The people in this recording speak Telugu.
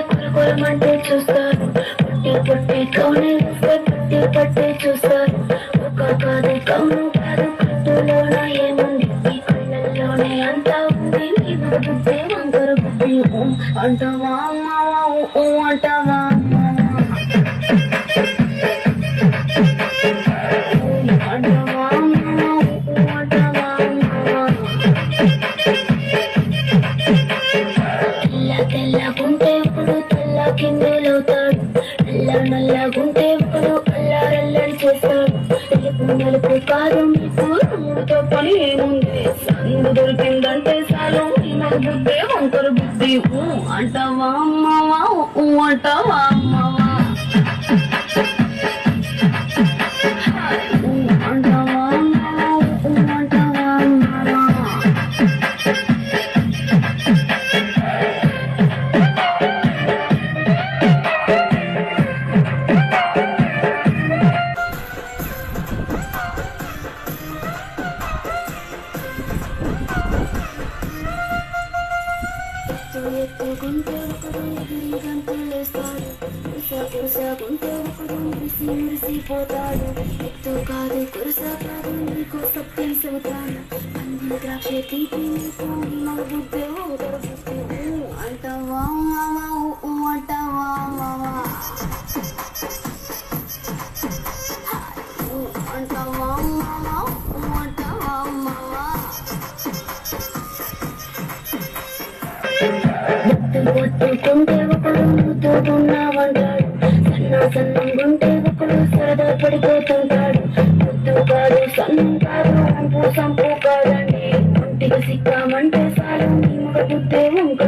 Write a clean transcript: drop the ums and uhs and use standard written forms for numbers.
కొరకొరమంటే చూస్తారు, పట్టి పట్టి కౌని వేస్తే పట్టి పట్టి చూస్తారు. ఒక కాదు కౌను కాదు కట్టులోన ఏముంది, ఈ కళ్ళల్లోనే అంతా ఉంది. నీ బుద్ధి వంకర బుద్ధి అంటావా అమ్మావా, అంటావా అంటావా అంటావా తెల్లగుంటే ఇప్పుడు తెల్ల కిందేలవుతాడు, నల్లగుంటే ఇప్పుడు అల్లారల్లరి చేస్తాడు. నలుపు కాదు మీకు రంగుతో పని ఏముంది, సందు దొరికిందంటే చాలు మన బుద్ధే వంకర బుద్ధి అంటావా అమ్మావా, అంటావా అమ్మావా అంటావా అమ్మావా, అంటావా అమ్మావా. ఎత్తుకుంటే ఒకడు ఎగిరి గంతులేస్తాడు, కురుసాకుంటే ఒకడు మురిసిపోతాడు. ఎత్తు కాదు కురుస కాదు నీకు సత్యం చెబుతాను, అన్ని ద్రాక్ష తీపి నీకు మన బుద్ధి అంటావా అంటావా మావా అంటావా అంటావా మావా. పట్టుకుంటే ఒకడు ముద్దుకున్నావంటాడు, సన్నంగుంటే ఒకడు సరదా పడిపోతుంటాడు. ముద్దు కాదు సన్నం కాదు అంపు సంపు కాదండి, ఒంటికి సిక్కామంటే చాలు నీ మగ బుద్ధే వంక